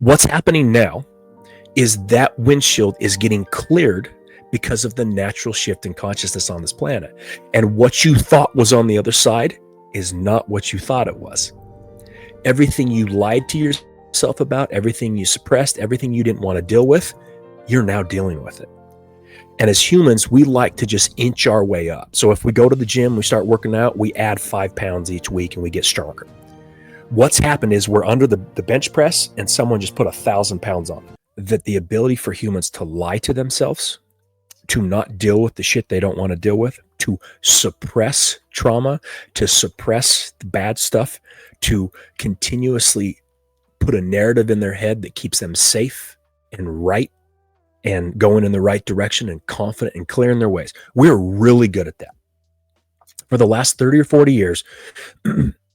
What's happening now is that windshield is getting cleared because of the natural shift in consciousness on this planet. And what you thought was on the other side is not what you thought it was. Everything you lied to yourself about, everything you suppressed, everything you didn't want to deal with, you're now dealing with it. And as humans, we like to just inch our way up. So if we go to the gym, we start working out, we add 5 pounds each week and we get stronger. What's happened is we're under the bench press and someone just put 1,000 pounds on it. That the ability for humans to lie to themselves, to not deal with the shit they don't want to deal with, to suppress trauma, to suppress the bad stuff, to continuously put a narrative in their head that keeps them safe and right and going in the right direction and confident and clear in their ways. We're really good at that. For the last 30 or 40 years,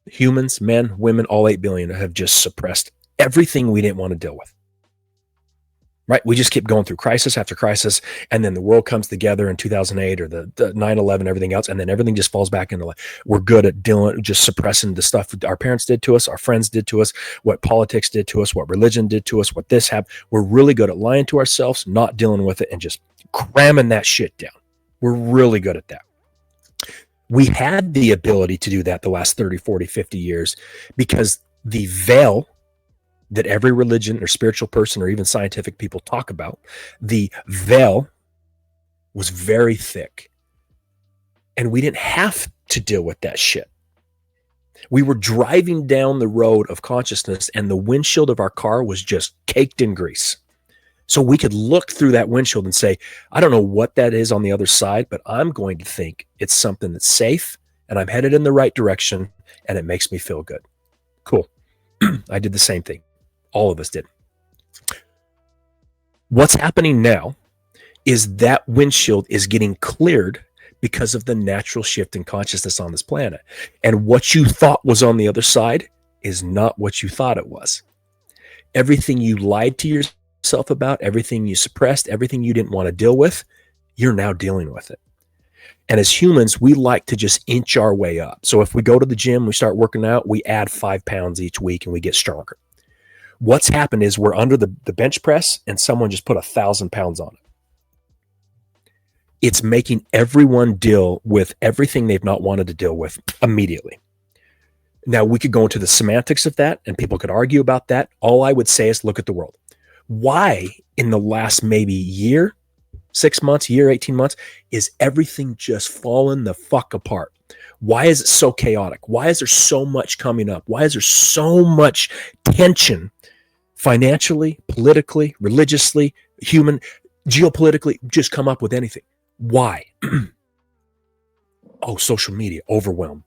humans, men, women, all 8 billion have just suppressed everything we didn't want to deal with. Right? We just keep going through crisis after crisis, and then the world comes together in 2008 or the 9/11, everything else, and then everything just falls back into life. We're good at just suppressing the stuff our parents did to us, our friends did to us, what politics did to us, what religion did to us, what this happened. We're really good at lying to ourselves, not dealing with it, and just cramming that shit down. We're really good at that. We had the ability to do that the last 30, 40, 50 years because the veil that every religion or spiritual person or even scientific people talk about, the veil was very thick. And we didn't have to deal with that shit. We were driving down the road of consciousness and the windshield of our car was just caked in grease. So we could look through that windshield and say, I don't know what that is on the other side, but I'm going to think it's something that's safe and I'm headed in the right direction and it makes me feel good. Cool. I did the same thing. All of us did. What's happening now is that windshield is getting cleared because of the natural shift in consciousness on this planet. And what you thought was on the other side is not what you thought it was. Everything you lied to yourself about, everything you suppressed, everything you didn't want to deal with, you're now dealing with it. And as humans, we like to just inch our way up. So if we go to the gym, we start working out, we add 5 pounds each week and we get stronger. What's happened is we're under the bench press and someone just put 1,000 pounds on it. It's making everyone deal with everything they've not wanted to deal with immediately. Now, we could go into the semantics of that and people could argue about that. All I would say is look at the world. Why in the last maybe year, 6 months, year, 18 months, is everything just falling the fuck apart? Why is it so chaotic? Why is there so much coming up? Why is there so much tension financially, politically, religiously, human, geopolitically? Just come up with anything. Why? Oh, social media, overwhelm,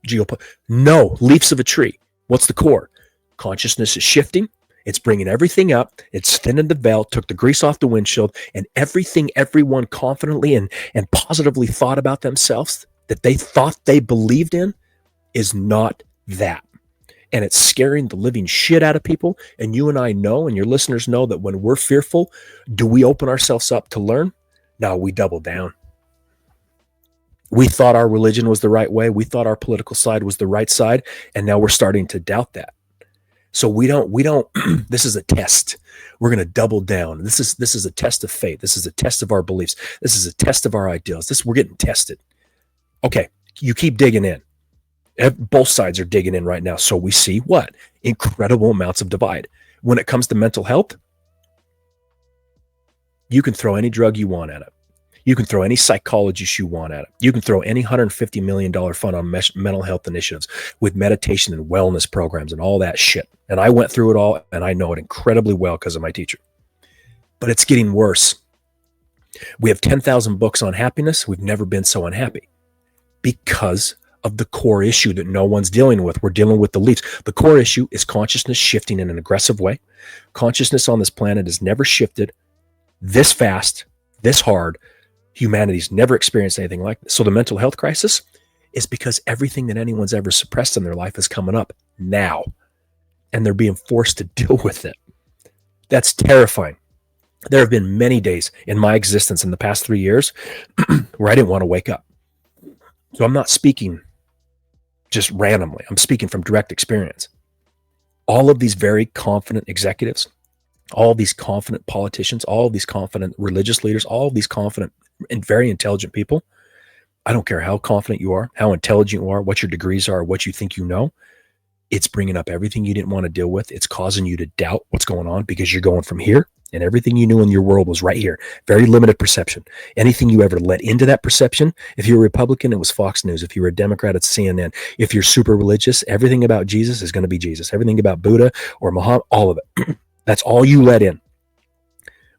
no, leaves of a tree. What's the core? Consciousness is shifting. It's bringing everything up. It's thinning the veil, took the grease off the windshield, and everything everyone confidently and positively thought about themselves that they thought they believed in is not that. And it's scaring the living shit out of people. And you and I know, and your listeners know, that when we're fearful, do we open ourselves up to learn? No, we double down. We thought our religion was the right way. We thought our political side was the right side. And now we're starting to doubt that. So we don't, this is a test. We're going to double down. This is a test of faith. This is a test of our beliefs. This is a test of our ideals. We're getting tested. Okay. You keep digging in. Both sides are digging in right now. So we see what? Incredible amounts of divide. When it comes to mental health, you can throw any drug you want at it. You can throw any psychologist you want at it. You can throw any $150 million fund on mental health initiatives with meditation and wellness programs and all that shit. And I went through it all and I know it incredibly well because of my teacher. But it's getting worse. We have 10,000 books on happiness. We've never been so unhappy because of the core issue that no one's dealing with. We're dealing with the leaves. The core issue is consciousness shifting in an aggressive way. Consciousness on this planet has never shifted this fast, this hard. Humanity's never experienced anything like this. So the mental health crisis is because everything that anyone's ever suppressed in their life is coming up now. And they're being forced to deal with it. That's terrifying. There have been many days in my existence in the past 3 years where I didn't want to wake up. So I'm not speaking just randomly. I'm speaking from direct experience. All of these very confident executives, All these confident politicians, all these confident religious leaders, all these confident and very intelligent people. I don't care how confident you are, how intelligent you are, what your degrees are, what you think you know. It's bringing up everything you didn't want to deal with. It's causing you to doubt what's going on because you're going from here and everything you knew in your world was right here. Very limited perception. Anything you ever let into that perception, if you're a Republican, it was Fox News. If you were a Democrat, it's CNN. If you're super religious, everything about Jesus is going to be Jesus. Everything about Buddha or Muhammad, all of it. That's all you let in.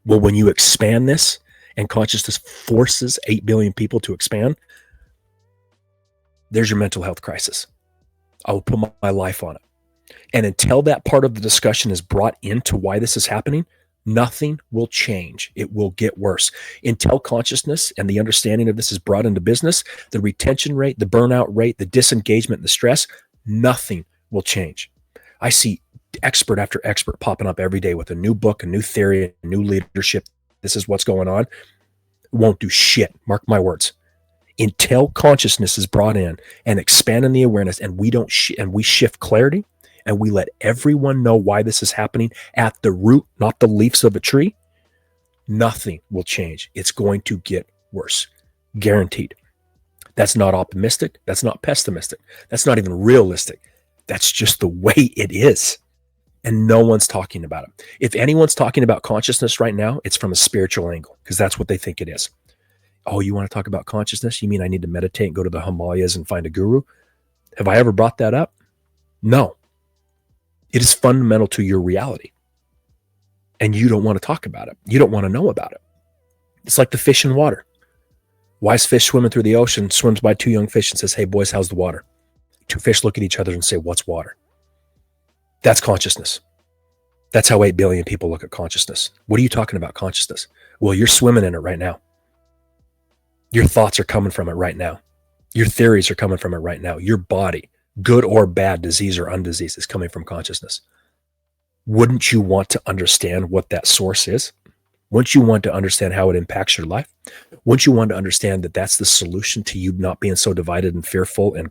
Well, when you expand this and consciousness forces 8 billion people to expand, there's your mental health crisis. I will put my life on it. And until that part of the discussion is brought into why this is happening, nothing will change. It will get worse. Until consciousness and the understanding of this is brought into business, the retention rate, the burnout rate, the disengagement, the stress, nothing will change. I see expert after expert popping up every day with a new book, a new theory, a new leadership. This is what's going on. Won't do shit. Mark my words. Until consciousness is brought in and expanding the awareness, and we don't and we shift clarity, and we let everyone know why this is happening at the root, not the leaves of a tree, nothing will change. It's going to get worse. Guaranteed. That's not optimistic. That's not pessimistic. That's not even realistic. That's just the way it is. And no one's talking about it. If anyone's talking about consciousness right now, it's from a spiritual angle, because that's what they think it is. Oh, you want to talk about consciousness? You mean I need to meditate and go to the Himalayas and find a guru? Have I ever brought that up? No. It is fundamental to your reality. And you don't want to talk about it. You don't want to know about it. It's like the fish in water. Wise fish swimming through the ocean swims by two young fish and says, hey, boys, how's the water? Two fish look at each other and say, what's water? That's consciousness. That's how 8 billion people look at consciousness. What are you talking about consciousness? Well, you're swimming in it right now. Your thoughts are coming from it right now. Your theories are coming from it right now. Your body, good or bad, disease or undiseased, is coming from consciousness. Wouldn't you want to understand what that source is? Wouldn't you want to understand how it impacts your life? Wouldn't you want to understand that that's the solution to you not being so divided and fearful and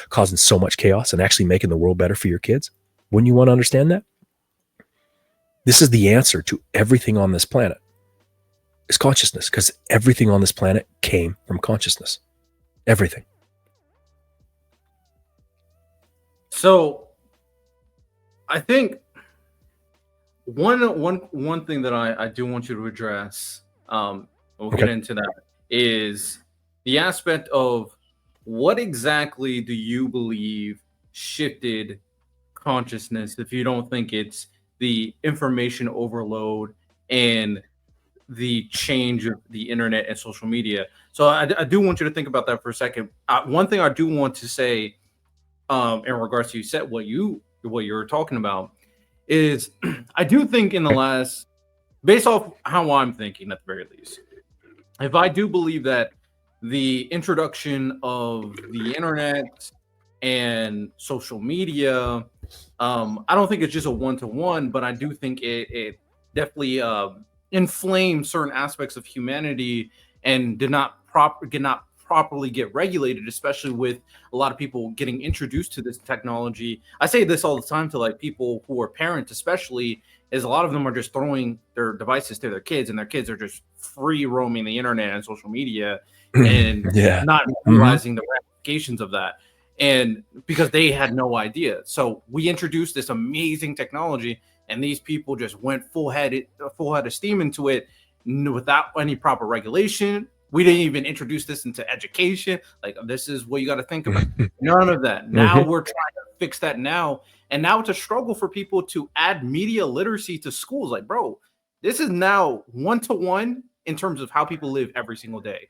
causing so much chaos and actually making the world better for your kids? Wouldn't you want to understand that? This is the answer to everything on this planet. Is consciousness, because everything on this planet came from consciousness. Everything. So I think one thing that I do want you to address, we'll get into that, is the aspect of what exactly do you believe shifted consciousness, if you don't think it's the information overload and the change of the internet and social media. So I do want you to think about that for a second. One thing I do want to say, in regards to you said what you're talking about, is I do think in the last, based off how I'm thinking at the very least, if I do believe that the introduction of the internet and social media, I don't think it's just a one-to-one, but I do think it definitely inflamed certain aspects of humanity and did not properly get regulated, especially with a lot of people getting introduced to this technology. I say this all the time to like people who are parents, especially, is a lot of them are just throwing their devices to their kids, and their kids are just free roaming the internet and social media and not realizing the ramifications of that. And because they had no idea. So we introduced this amazing technology, and these people just went full head of steam into it without any proper regulation. We didn't even introduce this into education. Like, this is what you got to think about. None of that. Now we're trying to fix that now. And now it's a struggle for people to add media literacy to schools. Like, bro, this is now one-to-one in terms of how people live every single day.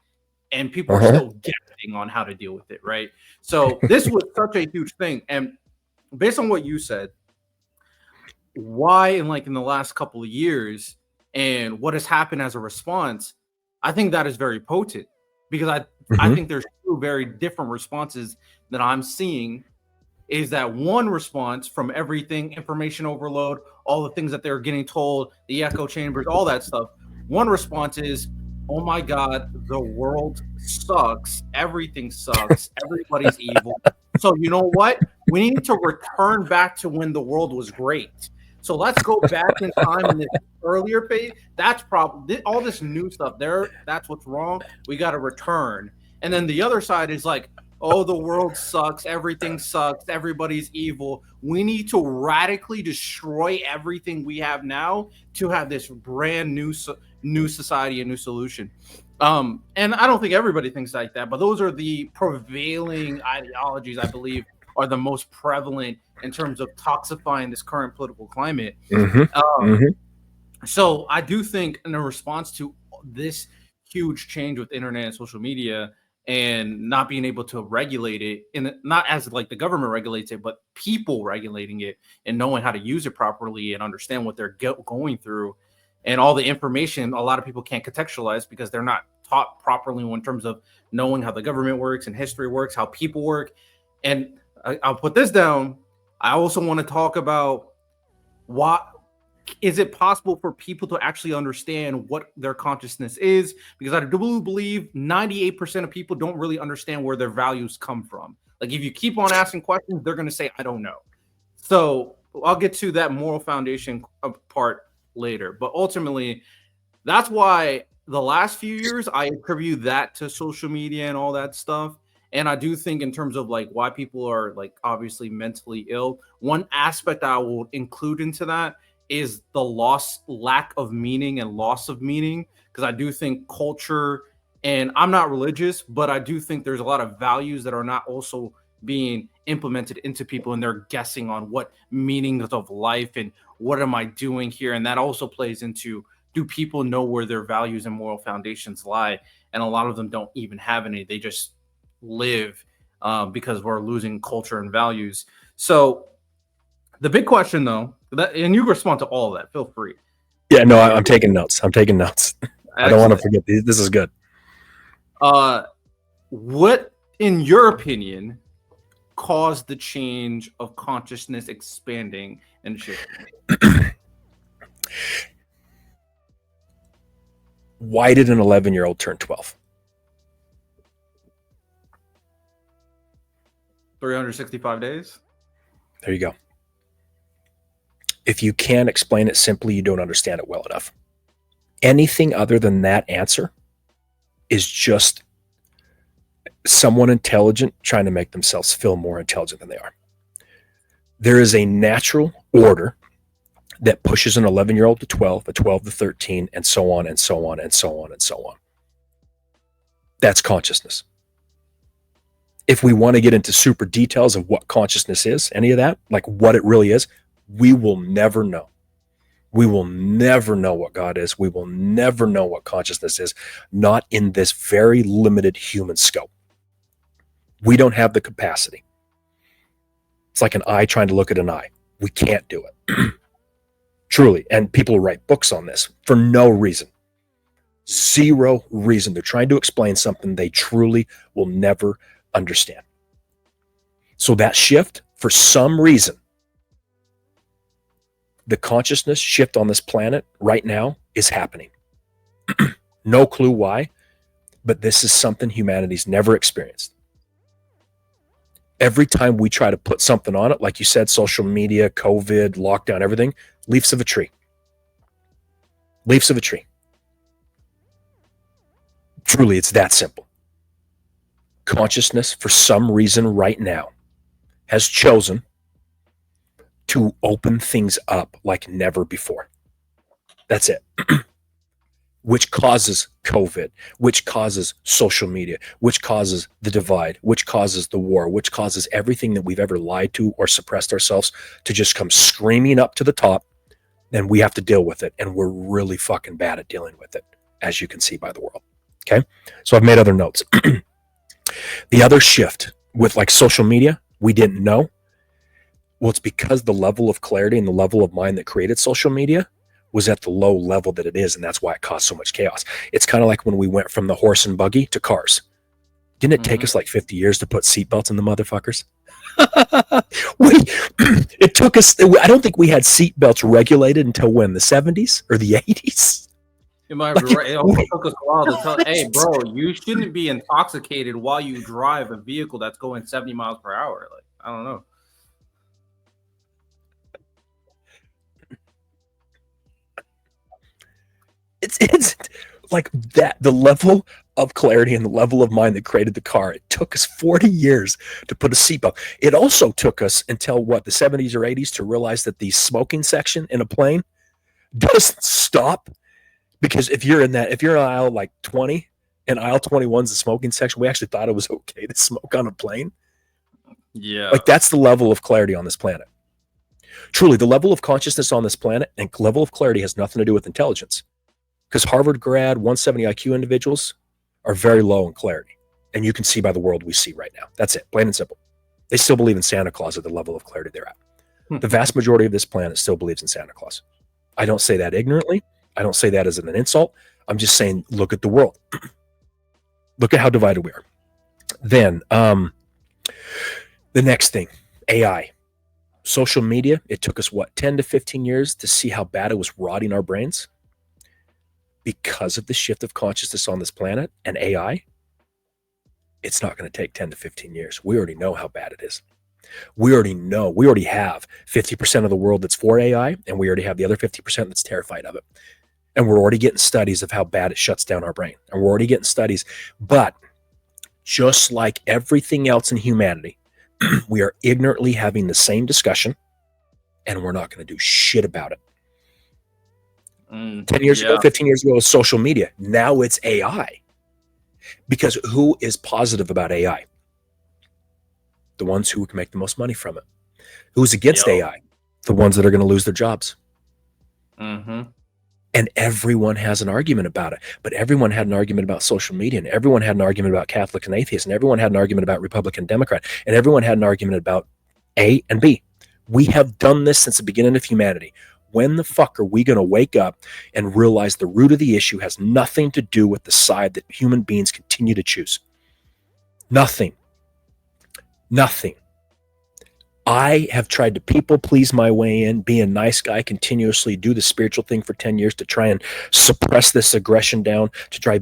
And people are still guessing on how to deal with it, right? So this was such a huge thing. And based on what you said, why in the last couple of years and what has happened as a response, I think that is very potent, because I think there's two very different responses that I'm seeing. Is that one response from everything, information overload, all the things that they're getting told, the echo chambers, all that stuff. One response is, oh my God, the world sucks. Everything sucks. Everybody's evil. So you know what? We need to return back to when the world was great. So let's go back in time in this earlier phase. That's probably all this new stuff there. That's what's wrong. We got to return. And then the other side is like, oh, the world sucks. Everything sucks. Everybody's evil. We need to radically destroy everything we have now to have this brand new new society, a new solution. And I don't think everybody thinks like that, but those are the prevailing ideologies I believe are the most prevalent in terms of toxifying this current political climate. So I do think in a response to this huge change with internet and social media and not being able to regulate it, and not as like the government regulates it, but people regulating it and knowing how to use it properly and understand what they're going through, and all the information a lot of people can't contextualize because they're not taught properly in terms of knowing how the government works and history works, how people work. And I'll put this down. I also want to talk about what is it possible for people to actually understand what their consciousness is? Because I do believe 98% of people don't really understand where their values come from. Like if you keep on asking questions, they're going to say, I don't know. So I'll get to that moral foundation part later. But ultimately, that's why the last few years, I attribute that to social media and all that stuff. And I do think in terms of like why people are like obviously mentally ill, one aspect I will include into that is the lack of meaning and loss of meaning. Because I do think culture, and I'm not religious, but I do think there's a lot of values that are not also being implemented into people, and they're guessing on what meanings of life and what am I doing here. And that also plays into, do people know where their values and moral foundations lie? And a lot of them don't even have any. They just live because we're losing culture and values. So the big question, though, and you respond to all of that, feel free. Yeah, no, I'm taking notes. I don't want to forget these. This is good. What, in your opinion, caused the change of consciousness expanding and shifting? Why did an 11-year-old turn 12? 365 days. There you go. If you can't explain it simply, you don't understand it well enough. Anything other than that answer is just someone intelligent trying to make themselves feel more intelligent than they are. There is a natural order that pushes an 11-year-old to 12, a 12 to 13, and so on and so on and so on and so on. That's consciousness. If we want to get into super details of what consciousness is, any of that, like what it really is, we will never know. We will never know what God is. We will never know what consciousness is, not in this very limited human scope. We don't have the capacity. It's like an eye trying to look at an eye. We can't do it. Truly. And people write books on this for no reason. Zero reason. They're trying to explain something they truly will never understand. So that shift, for some reason, the consciousness shift on this planet right now is happening. No clue why, but this is something humanity's never experienced. Every time we try to put something on it, like you said, social media, COVID, lockdown, everything, leaves of a tree. Leaves of a tree. Truly, it's that simple. Consciousness, for some reason right now, has chosen to open things up like never before. That's it. Which causes COVID, which causes social media, which causes the divide, which causes the war, which causes everything that we've ever lied to or suppressed ourselves to just come screaming up to the top. And we have to deal with it. And we're really fucking bad at dealing with it, as you can see by the world. Okay. So I've made other notes. The other shift with like social media, we didn't know. Well, it's because the level of clarity and the level of mind that created social media was at the low level that it is, and that's why it caused so much chaos. It's kind of like when we went from the horse and buggy to cars. Didn't it take us like 50 years to put seatbelts in the motherfuckers? It took us, I don't think we had seatbelts regulated until when, the 70s or the 80s? You might be right. It also took us a while to tell, hey, bro, you shouldn't be intoxicated while you drive a vehicle that's going 70 miles per hour. Like, I don't know. It's like that, the level of clarity and the level of mind that created the car. It took us 40 years to put a seatbelt. It also took us until what, the 70s or 80s to realize that the smoking section in a plane doesn't stop. Because if you're in aisle like 20 and aisle 21 is the smoking section, we actually thought it was okay to smoke on a plane. Yeah. Like, that's the level of clarity on this planet. Truly, the level of consciousness on this planet and level of clarity has nothing to do with intelligence. Because Harvard grad, 170 IQ individuals are very low in clarity. And you can see by the world we see right now. That's it, plain and simple. They still believe in Santa Claus at the level of clarity they're at. The vast majority of this planet still believes in Santa Claus. I don't say that ignorantly. I don't say that as an insult. I'm just saying, look at the world. Look at how divided we are. Then, the next thing, AI. Social media, it took us, 10 to 15 years to see how bad it was rotting our brains because of the shift of consciousness on this planet and AI. It's not going to take 10 to 15 years. We already know how bad it is. We already know. We already have 50% of the world that's for AI, and we already have the other 50% that's terrified of it. And we're already getting studies of how bad it shuts down our brain. And we're already getting studies. But just like everything else in humanity, we are ignorantly having the same discussion, and we're not going to do shit about it. 10 years ago, 15 years ago, it was social media. Now it's AI. Because who is positive about AI? The ones who can make the most money from it. Who's against AI? The ones that are going to lose their jobs. Mm-hmm. And everyone has an argument about it. But everyone had an argument about social media, and everyone had an argument about Catholics and atheists, and everyone had an argument about Republican and Democrat, and everyone had an argument about A and B. We have done this since the beginning of humanity. When the fuck are we going to wake up and realize the root of the issue has nothing to do with the side that human beings continue to choose? Nothing. Nothing. I have tried to people please my way in, be a nice guy, continuously do the spiritual thing for 10 years to try and suppress this aggression down, to try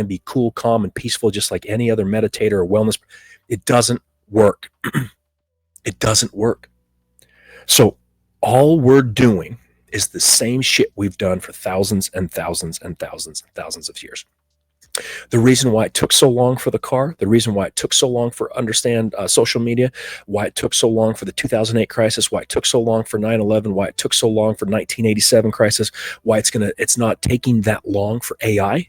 and be cool, calm, and peaceful, just like any other meditator or wellness. It doesn't work. It doesn't work. So all we're doing is the same shit we've done for thousands and thousands and thousands and thousands of years. The reason why it took so long for the car, the reason why it took so long for understand social media, why it took so long for the 2008 crisis, why it took so long for 9/11, why it took so long for 1987 crisis, why it's not taking that long for AI,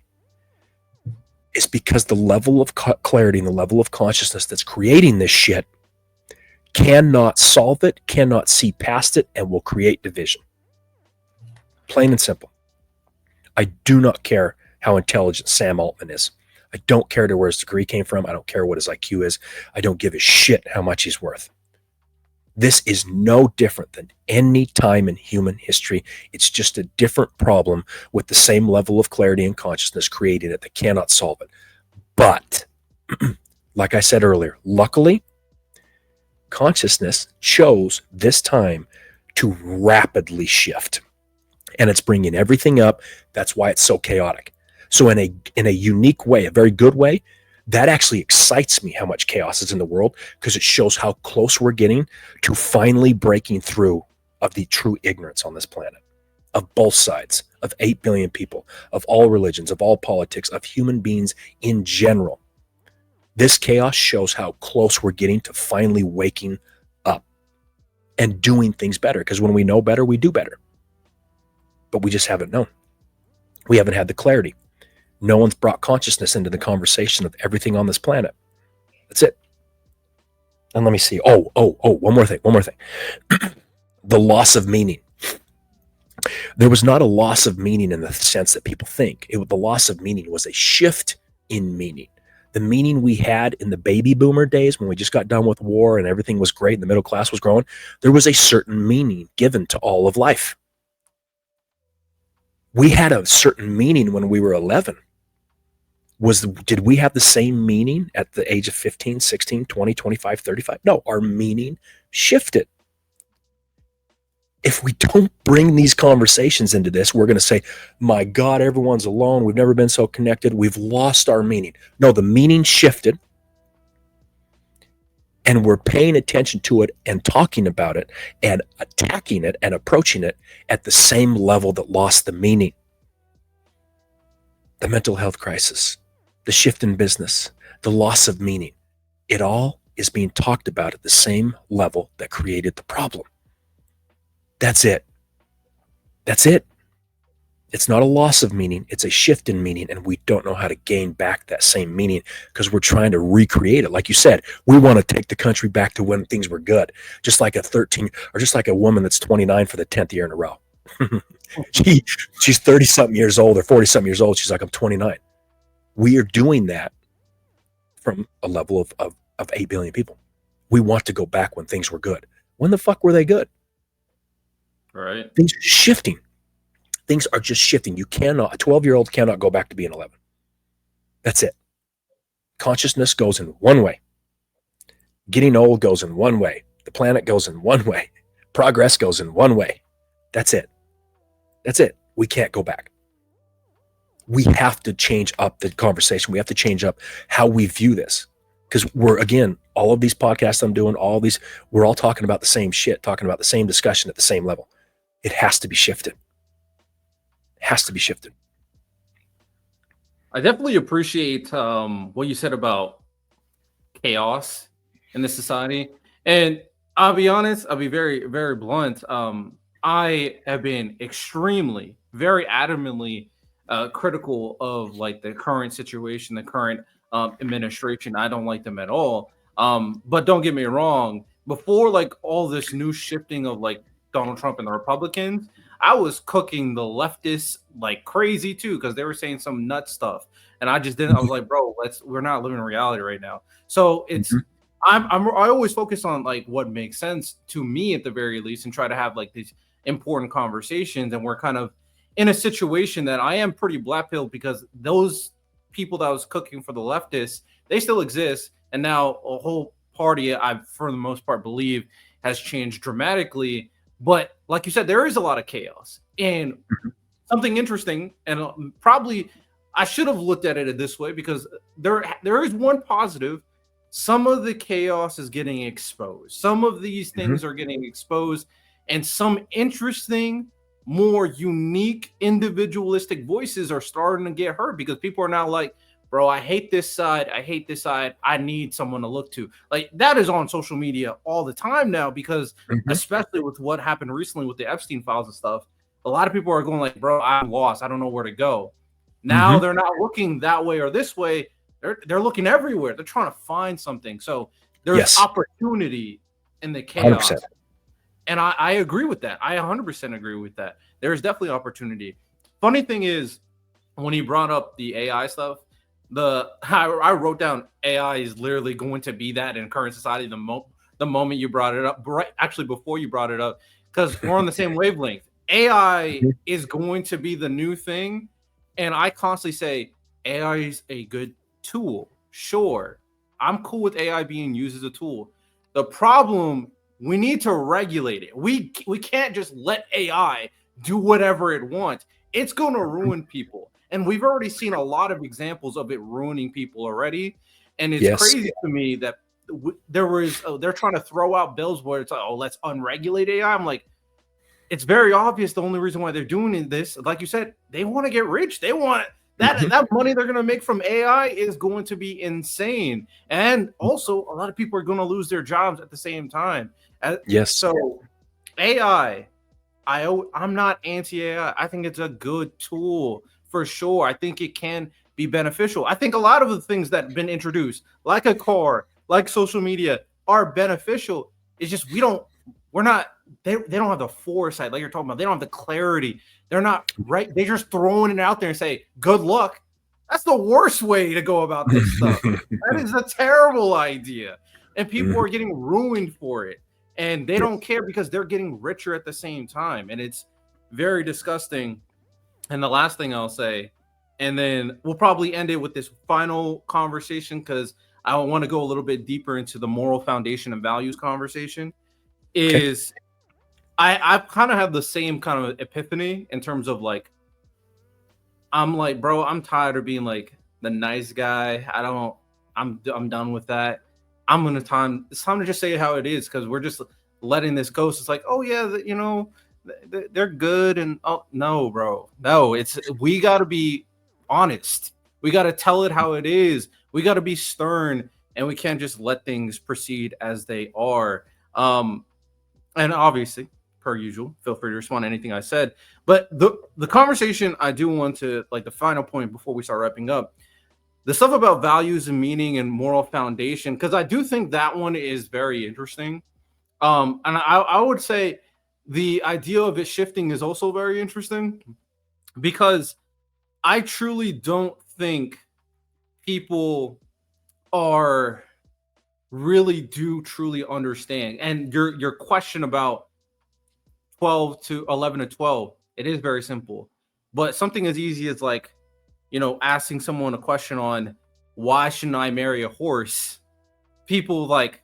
is because the level of clarity and the level of consciousness that's creating this shit cannot solve it, cannot see past it, and will create division. Plain and simple. I do not care how intelligent Sam Altman is. I don't care where his degree came from. I don't care what his IQ is. I don't give a shit how much he's worth. This is no different than any time in human history. It's just a different problem with the same level of clarity and consciousness creating it that cannot solve it. But, like I said earlier, luckily, consciousness chose this time to rapidly shift. And it's bringing everything up. That's why it's so chaotic. So in a unique way, a very good way, that actually excites me how much chaos is in the world, because it shows how close we're getting to finally breaking through of the true ignorance on this planet, of both sides, of 8 billion people, of all religions, of all politics, of human beings in general. This chaos shows how close we're getting to finally waking up and doing things better, because when we know better, we do better. But we just haven't known. We haven't had the clarity. No one's brought consciousness into the conversation of everything on this planet. That's it. And let me see. One more thing. The loss of meaning. There was not a loss of meaning in the sense that people think. The loss of meaning was a shift in meaning. The meaning we had in the baby boomer days, when we just got done with war and everything was great and the middle class was growing, there was a certain meaning given to all of life. We had a certain meaning when we were 11. Did we have the same meaning at the age of 15, 16, 20, 25, 35? No, our meaning shifted. If we don't bring these conversations into this, we're going to say, my God, everyone's alone. We've never been so connected. We've lost our meaning. No, the meaning shifted. And we're paying attention to it and talking about it and attacking it and approaching it at the same level that lost the meaning. the mental health crisis, the shift in business, the loss of meaning. It all is being talked about at the same level that created the problem. That's it. That's it. It's not a loss of meaning, it's a shift in meaning, and we don't know how to gain back that same meaning because we're trying to recreate it. Like you said, we want to take the country back to when things were good, just like a 13 or just like a woman that's 29 for the 10th year in a row. She's 30 something years old or 40 something years old. She's like, I'm 29. We are doing that from a level of 8 billion people. We want to go back when things were good. When the fuck were they good? Right. Things are shifting. Things are just shifting. You cannot, a 12-year-old cannot go back to being 11. That's it. Consciousness goes in one way. Getting old goes in one way. The planet goes in one way. Progress goes in one way. That's it. That's it. We can't go back. We have to change up the conversation. We have to change up how we view this. Because we're, again, all of these podcasts I'm doing, all these, we're all talking about the same shit, talking about the same discussion at the same level. It has to be shifted. Has to be shifted. I definitely appreciate what you said about chaos in this society. And I'll be honest, I'll be very, very blunt. I have been extremely, very adamantly critical of like the current situation, the current administration. I don't like them at all. But don't get me wrong, before like all this new shifting of like Donald Trump and the Republicans, I was cooking the leftists like crazy too, because they were saying some nut stuff. And I just didn't, I was like, bro, we're not living in reality right now. So it's, I always focus on like what makes sense to me at the very least and try to have like these important conversations. And we're kind of in a situation that I am pretty black pilled because those people that I was cooking for the leftists, they still exist. And now a whole party, I for the most part believe, has changed dramatically. But like you said, there is a lot of chaos and something interesting. And probably I should have looked at it this way because there is one positive. Some of the chaos is getting exposed. Some of these things are getting exposed, and some interesting, more unique, individualistic voices are starting to get heard because people are now like, bro, I hate this side. I hate this side. I need someone to look to. Like that is on social media all the time now because especially with what happened recently with the Epstein files and stuff, a lot of people are going like, bro, I'm lost. I don't know where to go. Now they're not looking that way or this way. They're looking everywhere. They're trying to find something. So there's opportunity in the chaos. 100%. And I agree with that. I 100% agree with that. There's definitely opportunity. Funny thing is, when he brought up the AI stuff, I wrote down AI is literally going to be that in current society the moment you brought it up, right? Actually, before you brought it up, because we're on the same wavelength. AI is going to be the new thing. And I constantly say AI is a good tool. Sure, I'm cool with AI being used as a tool. The problem, we need to regulate it. We can't just let AI do whatever it wants. It's going to ruin people. And we've already seen a lot of examples of it ruining people already. And it's crazy to me that they're trying to throw out bills where it's like, oh, let's unregulate AI. I'm like, it's very obvious the only reason why they're doing this, like you said, they want to get rich. They want that money they're going to make from AI is going to be insane. And also, a lot of people are going to lose their jobs at the same time. So AI, I'm not anti-AI. I think it's a good tool for sure. I think it can be beneficial. I think a lot of the things that have been introduced, like a car, like social media, are beneficial. It's just they don't have the foresight, like you're talking about. They don't have the clarity. They're not right. They're just throwing it out there and say, good luck. That's the worst way to go about this stuff. That is a terrible idea. And people are getting ruined for it. And they don't care because they're getting richer at the same time. And it's very disgusting. And the last thing I'll say, and then we'll probably end it with this final conversation because I want to go a little bit deeper into the moral foundation and values conversation, is I kind of have the same kind of epiphany in terms of like, I'm like, bro, I'm tired of being like the nice guy. I'm done with that. It's time to just say it how it is because we're just letting this go. So it's like, oh yeah, they're good. And oh no, bro, no, we got to be honest. We got to tell it how it is. We got to be stern, and we can't just let things proceed as they are. And obviously, per usual, feel free to respond to anything I said. But the conversation I do want to, like, the final point before we start wrapping up, the stuff about values and meaning and moral foundation, because I do think that one is very interesting. And I would say the idea of it shifting is also very interesting, because I truly don't think people are really do truly understand. And your question about 12 to 11 to 12, it is very simple. But something as easy as, like, asking someone a question on why shouldn't I marry a horse? People, like,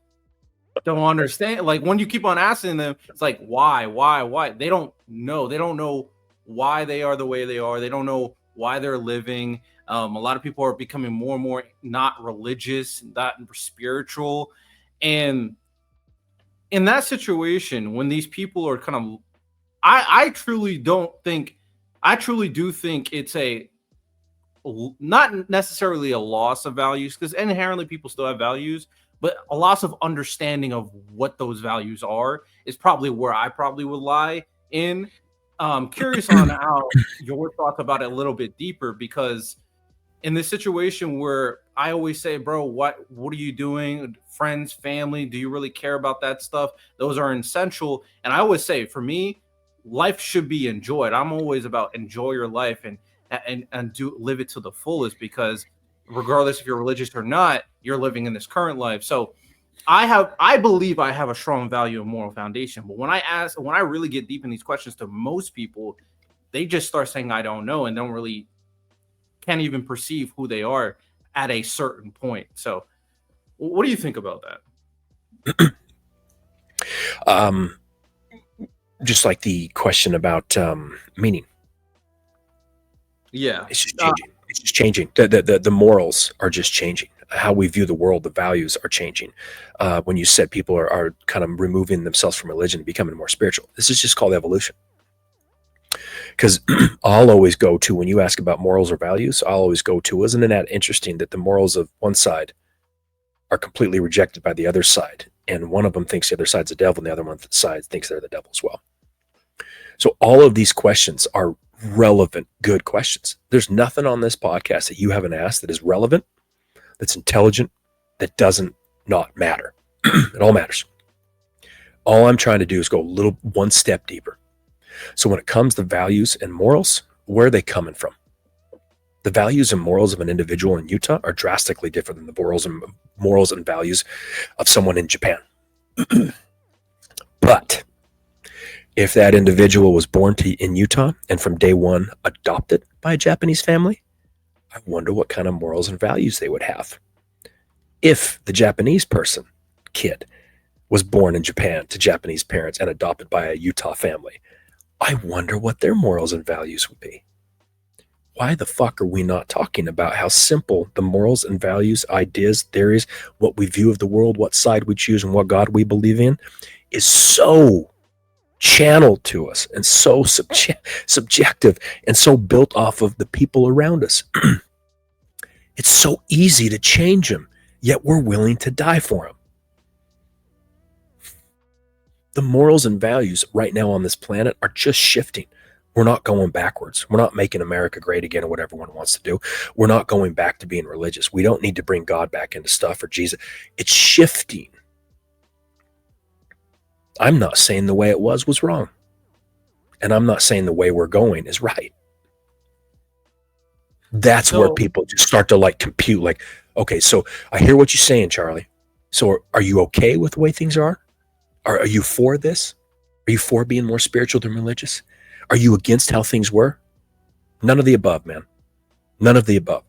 don't understand. Like, when you keep on asking them, it's like, why? They don't know. They don't know why they are the way they are. They don't know why they're living. A lot of people are becoming more and more not religious, not spiritual. And in that situation, when these people are kind of, I truly do think it's not necessarily a loss of values, because inherently people still have values, but a loss of understanding of what those values are is probably where I probably would lie in. Curious on how your thoughts about it a little bit deeper, because in this situation where I always say, bro, what are you doing? Friends, family, do you really care about that stuff? Those are essential. And I always say, for me, life should be enjoyed. I'm always about enjoy your life and do live it to the fullest, because regardless if you're religious or not, you're living in this current life. So I believe I have a strong value and moral foundation. But when I really get deep in these questions, to most people, they just start saying I don't know, and can't even perceive who they are at a certain point. So what do you think about that? Just like the question about meaning. Yeah. It's just changing. It's just changing. The morals are just changing. How we view the world, the values are changing. When you said people are kind of removing themselves from religion and becoming more spiritual, this is just called evolution. Because I'll always go to, when you ask about morals or values, I'll always go to, isn't it that interesting that the morals of one side are completely rejected by the other side? And one of them thinks the other side's the devil, and the other one side thinks they're the devil as well. So all of these questions are relevant, good questions. There's nothing on this podcast that you haven't asked that is relevant, that's intelligent, that doesn't not matter. It all matters. All I'm trying to do is go one step deeper. So when it comes to values and morals, where are they coming from? The values and morals of an individual in Utah are drastically different than the morals and values of someone in Japan. But if that individual was born in Utah and from day one adopted by a Japanese family, I wonder what kind of morals and values they would have. If the Japanese kid, was born in Japan to Japanese parents and adopted by a Utah family, I wonder what their morals and values would be. Why the fuck are we not talking about how simple the morals and values, ideas, theories, what we view of the world, what side we choose, and what God we believe in is so channeled to us and so subjective and so built off of the people around us. It's so easy to change them, yet we're willing to die for them. The morals and values right now on this planet are just shifting. We're not going backwards. We're not making America great again or what everyone wants to do. We're not going back to being religious. We don't need to bring God back into stuff or Jesus. It's shifting. I'm not saying the way it was wrong. And I'm not saying the way we're going is right. That's where people just start to compute, okay, so I hear what you're saying, Charlie. So are you okay with the way things are? Are you for this? Are you for being more spiritual than religious? Are you against how things were? None of the above, man. None of the above.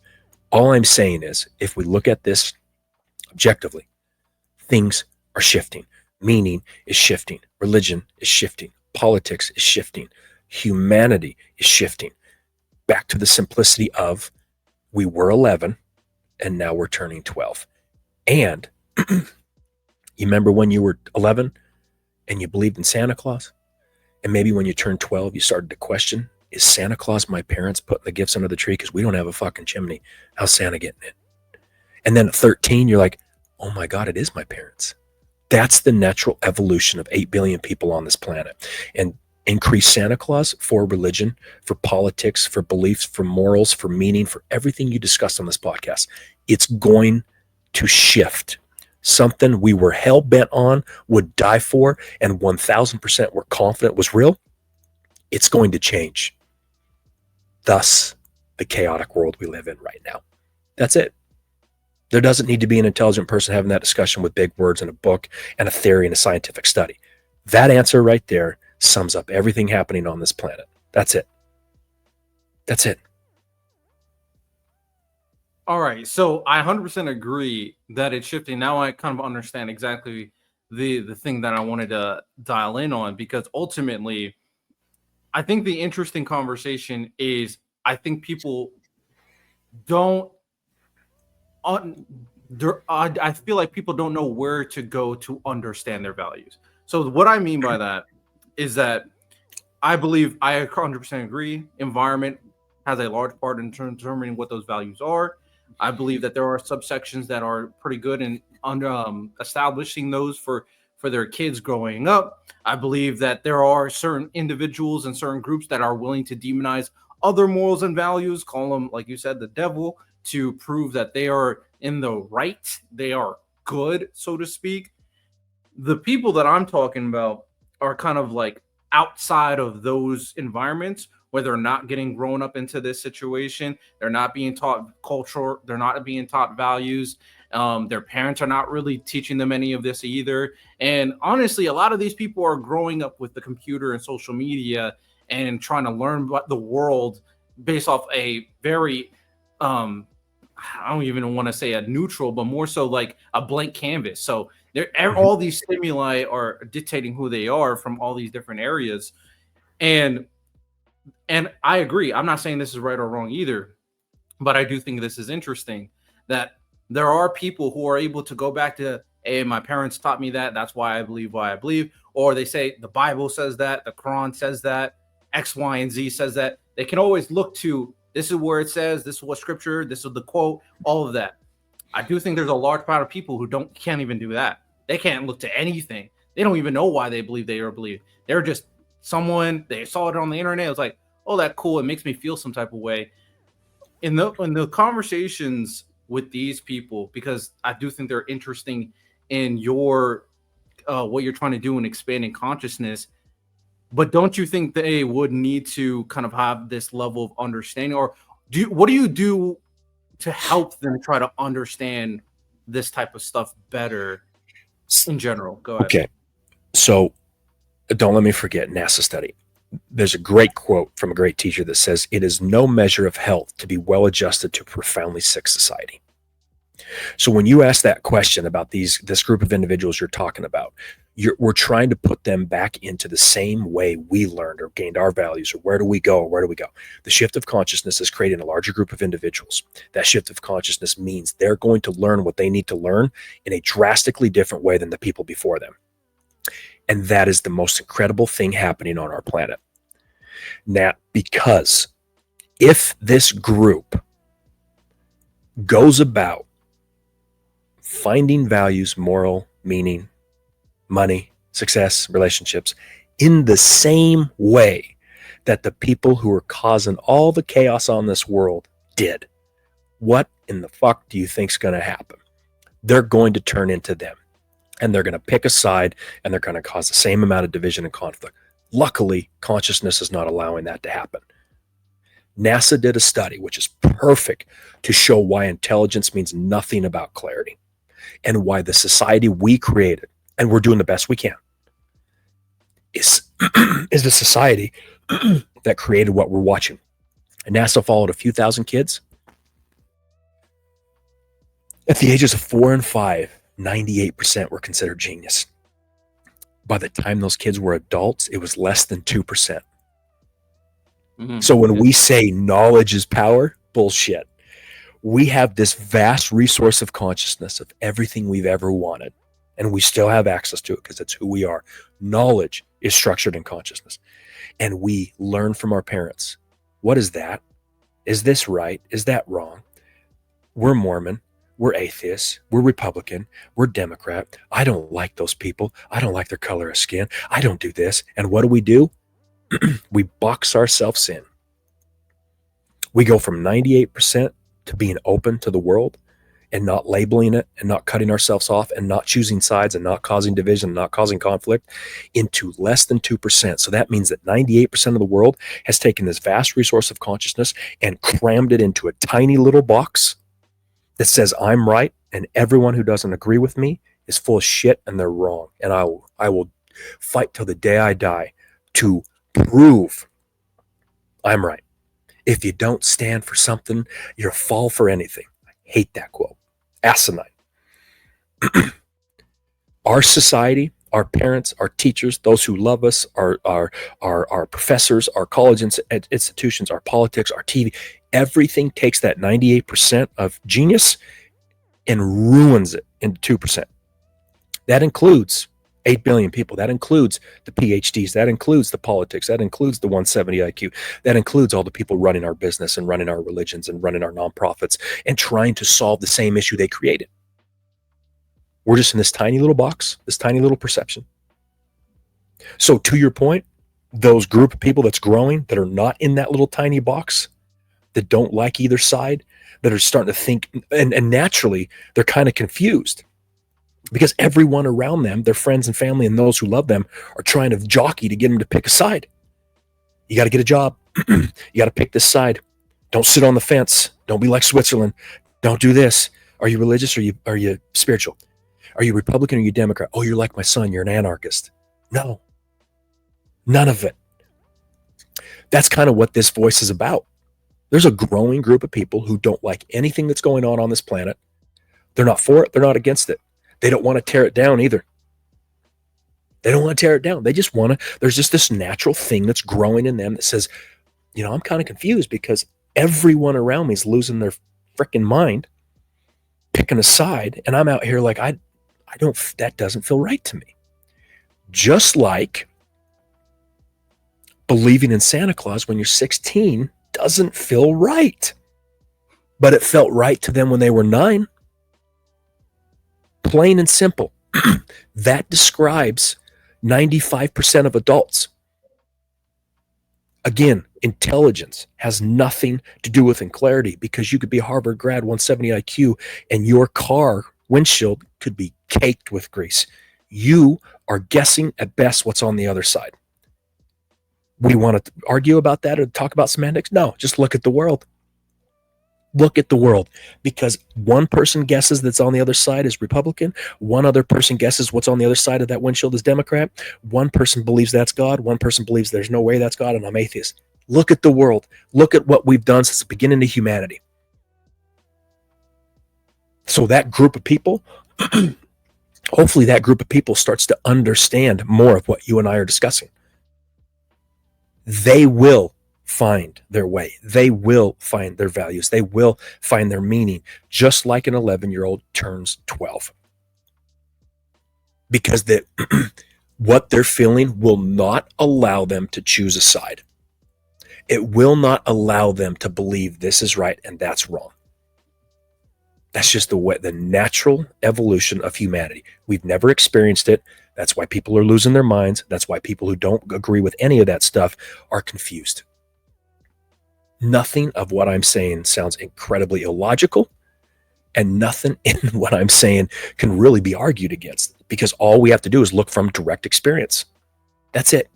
All I'm saying is, if we look at this objectively, things are shifting. Meaning is shifting. Religion is shifting. Politics is shifting. Humanity is shifting. Back to the simplicity of, we were 11 and now we're turning 12. And you remember when you were 11 and you believed in Santa Claus? And maybe when you turned 12, you started to question Is Santa Claus my parents putting the gifts under the tree because we don't have a fucking chimney? How's Santa getting it? And then at 13, you're like, oh my God, it is my parents. That's the natural evolution of 8 billion people on this planet. And increase Santa Claus for religion, for politics, for beliefs, for morals, for meaning, for everything you discussed on this podcast. It's going to shift. Something we were hell bent on, would die for, and 1000% were confident was real. It's going to change. Thus, the chaotic world we live in right now. That's it. There doesn't need to be an intelligent person having that discussion with big words and a book and a theory and a scientific study. That answer right there sums up everything happening on this planet. That's it. That's it. All right. So I 100% agree that it's shifting. Now I kind of understand exactly the thing that I wanted to dial in on, because ultimately, I think the interesting conversation is, I think people don't, I feel like people don't know where to go to understand their values. So what I mean by that is that I believe, I 100% agree, environment has a large part in determining what those values are. I believe that there are subsections that are pretty good in establishing those for their kids growing up. I believe that there are certain individuals and certain groups that are willing to demonize other morals and values, call them, like you said, the devil, to prove that they are in the right, they are good, so to speak. The people that I'm talking about are kind of like outside of those environments, where they're not getting grown up into this situation. They're not being taught culture. They're not being taught values. Their parents are not really teaching them any of this either. And honestly, a lot of these people are growing up with the computer and social media and trying to learn about the world based off a very, I don't even want to say a neutral, but more so like a blank canvas. So all these stimuli are dictating who they are from all these different areas. And I agree. I'm not saying this is right or wrong either, but I do think this is interesting that there are people who are able to go back to, hey, my parents taught me that. That's why I believe, or they say the Bible says that, the Quran says that, X, Y, and Z says that. They can always look to, this is where it says, this is what scripture, this is the quote, all of that. I do think there's a large part of people who can't even do that. They can't look to anything. They don't even know why they believe they are believe. They're just someone, they saw it on the internet. It was like, oh, that's cool. It makes me feel some type of way. In the conversations with these people, because I do think they're interesting in your what you're trying to do in expanding consciousness. But don't you think they would need to kind of have this level of understanding, or what do you do to help them try to understand this type of stuff better in general? Go ahead. Okay. So don't let me forget NASA study. There's a great quote from a great teacher that says, it is no measure of health to be well adjusted to a profoundly sick society. So when you ask that question about this group of individuals you're talking about, we're trying to put them back into the same way we learned or gained our values, or where do we go? The shift of consciousness is creating a larger group of individuals. That shift of consciousness means they're going to learn what they need to learn in a drastically different way than the people before them. And that is the most incredible thing happening on our planet. Now, because if this group goes about finding values, moral, meaning, money, success, relationships, in the same way that the people who are causing all the chaos on this world did, what in the fuck do you think's going to happen? They're going to turn into them, and they're going to pick a side, and they're going to cause the same amount of division and conflict. Luckily, consciousness is not allowing that to happen. NASA did a study, which is perfect to show why intelligence means nothing about clarity, and why the society we created, and we're doing the best we can, is the society that created what we're watching. And NASA followed a few thousand kids. At the ages of 4 and 5, 98% were considered genius. By the time those kids were adults, it was less than 2%. Mm-hmm. So when we say knowledge is power, bullshit. We have this vast resource of consciousness of everything we've ever wanted, and we still have access to it because it's who we are. Knowledge is structured in consciousness. and we learn from our parents. What is that? Is this right? Is that wrong? We're Mormon. We're atheists. We're Republican. We're Democrat. I don't like those people. I don't like their color of skin. I don't do this. And what do? We box ourselves in. We go from 98% to being open to the world and not labeling it and not cutting ourselves off and not choosing sides and not causing division, not causing conflict, into less than 2%. So that means that 98% of the world has taken this vast resource of consciousness and crammed it into a tiny little box that says I'm right and everyone who doesn't agree with me is full of shit and they're wrong. And I will fight till the day I die to prove I'm right. If you don't stand for something, you're a fall for anything. I hate that quote. Asinine. Our society, our parents, our teachers, those who love us, our professors, our college institutions, our politics, our TV, everything takes that 98% of genius and ruins it into 2%. That includes 8 billion people. That includes the PhDs. That includes the politics. That includes the 170 IQ. That includes all the people running our business and running our religions and running our nonprofits and trying to solve the same issue they created. We're just in this tiny little box, this tiny little perception. So to your point, those group of people that's growing that are not in that little tiny box, that don't like either side, that are starting to think, and naturally, they're kind of confused because everyone around them, their friends and family and those who love them, are trying to jockey to get them to pick a side. You got to get a job. You got to pick this side. Don't sit on the fence. Don't be like Switzerland. Don't do this. Are you religious or are you spiritual? Are you Republican or are you Democrat? Oh, you're like my son. You're an anarchist. No, none of it. That's kind of what this voice is about. There's a growing group of people who don't like anything that's going on this planet. They're not for it. They're not against it. They don't want to tear it down either. They don't want to tear it down. They just want to, there's just this natural thing that's growing in them that says, I'm kind of confused because everyone around me is losing their freaking mind, picking a side, and I'm out here like, that doesn't feel right to me. Just like believing in Santa Claus when you're 16 doesn't feel right, but it felt right to them when they were 9. Plain and simple. That describes 95% of adults. Again, intelligence has nothing to do with clarity because you could be a Harvard grad, 170 IQ, and your car windshield could be caked with grease. You are guessing at best what's on the other side. We want to argue about that or talk about semantics? No, just look at the world. Look at the world, because one person guesses that's on the other side is Republican. One other person guesses what's on the other side of that windshield is Democrat. One person believes that's God. One person believes there's no way that's God, and I'm atheist. Look at the world. Look at what we've done since the beginning of humanity. So that group of people, hopefully that group of people starts to understand more of what you and I are discussing. They will find their way. They will find their values. They will find their meaning, just like an 11-year-old turns 12. Because what they're feeling will not allow them to choose a side. It will not allow them to believe this is right and that's wrong. That's just the natural evolution of humanity. We've never experienced it. That's why people are losing their minds. That's why people who don't agree with any of that stuff are confused. Nothing of what I'm saying sounds incredibly illogical, and nothing in what I'm saying can really be argued against, because all we have to do is look from direct experience. That's it.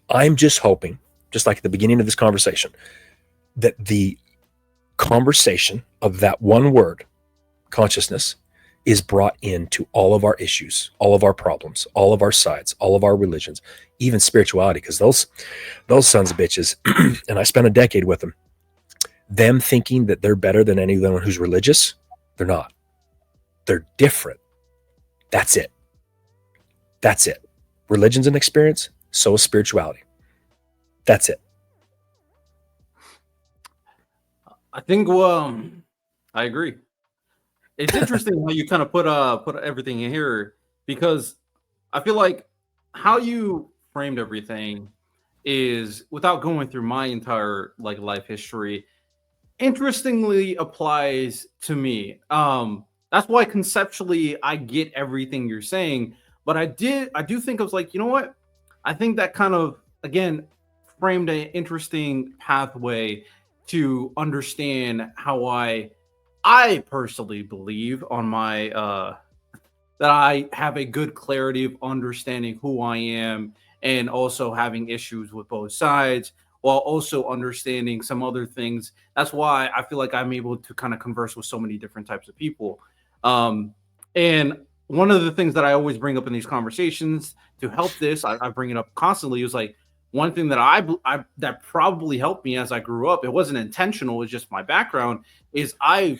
I'm just hoping, just like at the beginning of this conversation, that the conversation of that one word, consciousness, is brought into all of our issues, all of our problems, all of our sides, all of our religions, even spirituality, because those sons of bitches, and I spent a decade with them thinking that they're better than anyone who's religious. They're not. They're different. That's it. That's it. Religion's an experience, so is spirituality. That's it. I think I agree. It's interesting how you kind of put everything in here, because I feel like how you framed everything is, without going through my entire like life history, interestingly applies to me. That's why conceptually I get everything you're saying, but I do think I was like, you know what? I think that kind of again framed an interesting pathway to understand how I personally believe on my that I have a good clarity of understanding who I am and also having issues with both sides while also understanding some other things. That's why I feel like I'm able to kind of converse with so many different types of people. And one of the things that I always bring up in these conversations to help this, I bring it up constantly, is like one thing that I that probably helped me as I grew up. It wasn't intentional; it was just my background. Is I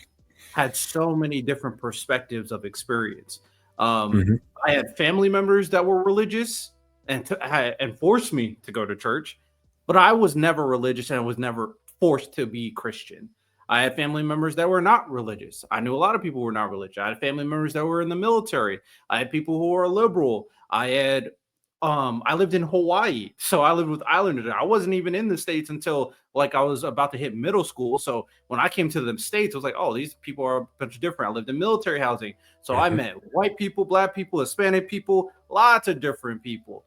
had so many different perspectives of experience. Um, Hmm. I had family members that were religious and forced me to go to church, but I was never religious and I was never forced to be Christian. I had family members that were not religious. I knew a lot of people were not religious. I had family members that were in the military. I had people who were liberal. I lived in Hawaii, so I lived with islanders. I wasn't even in the States until like I was about to hit middle school. So when I came to the States, I was like, oh, these people are a bunch different. I lived in military housing. So I Hmm. met white people, black people, Hispanic people, lots of different people.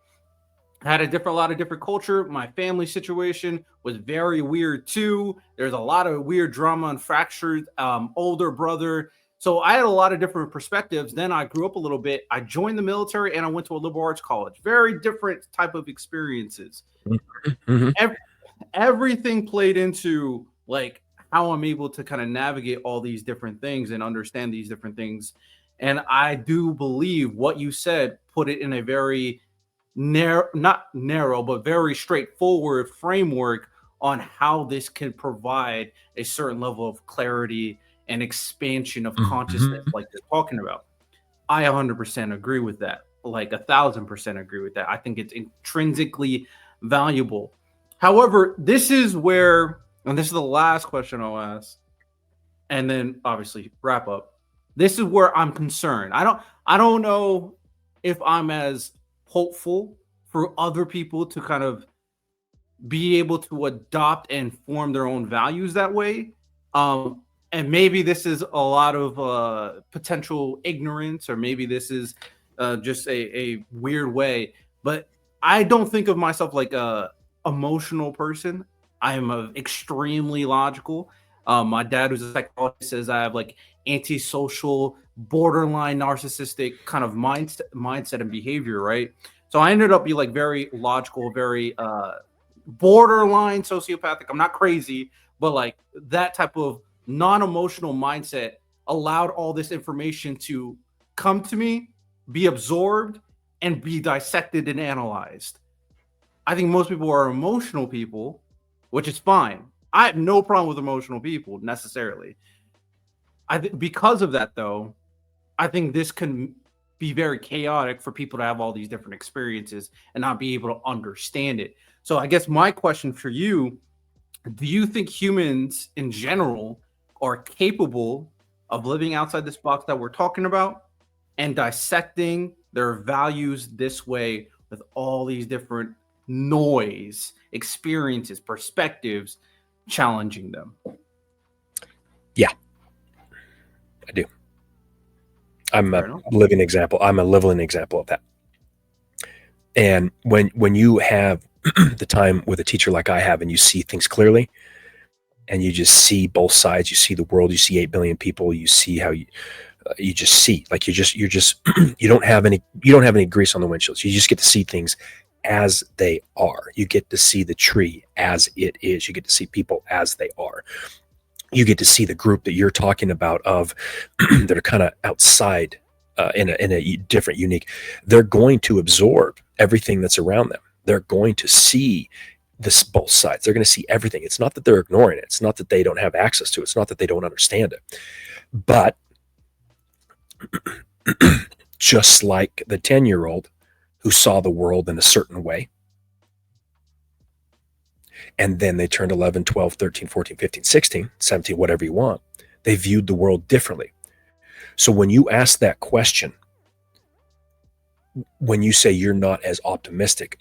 Had a lot of different culture. My family situation was very weird too. There's a lot of weird drama and fractured older brother. So I had a lot of different perspectives. Then I grew up a little bit. I joined the military and I went to a liberal arts college. Very different type of experiences. Hmm. Ev- Everything played into like how I'm able to kind of navigate all these different things and understand these different things. And I do believe what you said put it in a very narrow, not narrow, but very straightforward framework on how this can provide a certain level of clarity and expansion of consciousness, Hmm. like you're talking about. I 100% agree with that. Like 1,000% agree with that. I think it's intrinsically valuable. However, this is where, and this is the last question I'll ask, and then obviously wrap up. This is where I'm concerned. I don't know if I'm as hopeful for other people to kind of be able to adopt and form their own values that way. And maybe this is a lot of potential ignorance, or maybe this is just a weird way. But I don't think of myself like a emotional person. I am extremely logical. My dad, who's a psychologist, says I have like antisocial, borderline narcissistic kind of mindset and behavior, right? So I ended up being like very logical, very borderline sociopathic. I'm not crazy, but like that type of non-emotional mindset allowed all this information to come to me, be absorbed, and be dissected and analyzed. I think most people are emotional people, which is fine. I have no problem with emotional people necessarily. I think because of that, though, I think this can be very chaotic for people to have all these different experiences and not be able to understand it. So, I guess my question for you, do you think humans in general are capable of living outside this box that we're talking about and dissecting their values this way with all these different noise, experiences, perspectives, challenging them? Yeah, I do. I'm Fair a enough. living example. I'm a living example of that. And when you have the time with a teacher like I have, and you see things clearly, and you just see both sides, you see the world, you see 8 billion people, you see how you just see, like you're just you don't have any grease on the windshields. You just get to see things as they are. You get to see the tree as it is. You get to see people as they are. You get to see the group that you're talking about of that are kind of outside in a different, unique. They're going to absorb everything that's around them. They're going to see this both sides. They're going to see everything. It's not that they're ignoring it. It's not that they don't have access to it. It's not that they don't understand it. But just like the 10-year-old who saw the world in a certain way, and then they turned 11, 12, 13, 14, 15, 16, 17, whatever you want, they viewed the world differently. So when you ask that question, when you say you're not as optimistic,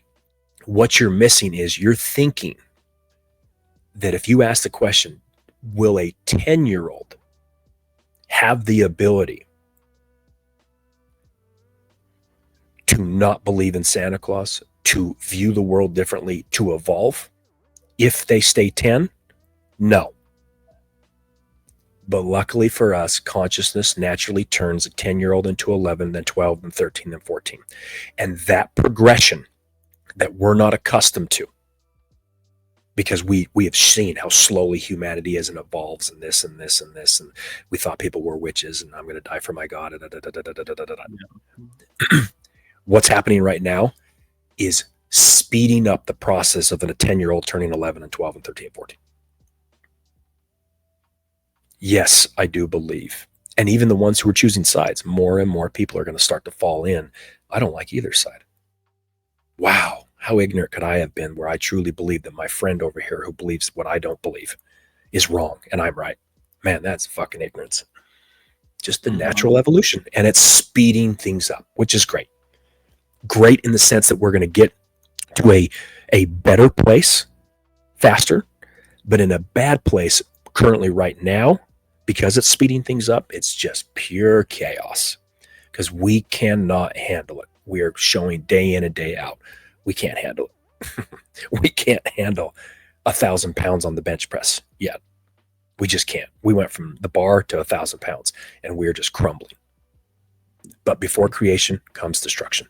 What you're missing is you're thinking that if you ask the question, will a 10-year-old have the ability to not believe in Santa Claus, to view the world differently, to evolve if they stay 10? No. But luckily for us, consciousness naturally turns a 10-year-old into 11, then 12, then 13, then 14. And that progression that we're not accustomed to, because we have seen how slowly humanity is and evolves and this and this and this, and we thought people were witches and I'm going to die for my God. What's happening right now is speeding up the process of a 10-year-old turning 11 and 12 and 13 and 14. Yes, I do believe. And even the ones who are choosing sides, more and more people are going to start to fall in. I don't like either side. Wow, how ignorant could I have been where I truly believe that my friend over here who believes what I don't believe is wrong and I'm right. Man, that's fucking ignorance. Just the natural evolution. And it's speeding things up, which is great. Great in the sense that we're going to get to a better place faster, but in a bad place currently right now, because it's speeding things up, it's just pure chaos because we cannot handle it. We are showing day in and day out. We can't handle it. We can't handle 1,000 pounds on the bench press yet. We just can't. We went from the bar to 1,000 pounds and we're just crumbling. But before creation comes destruction.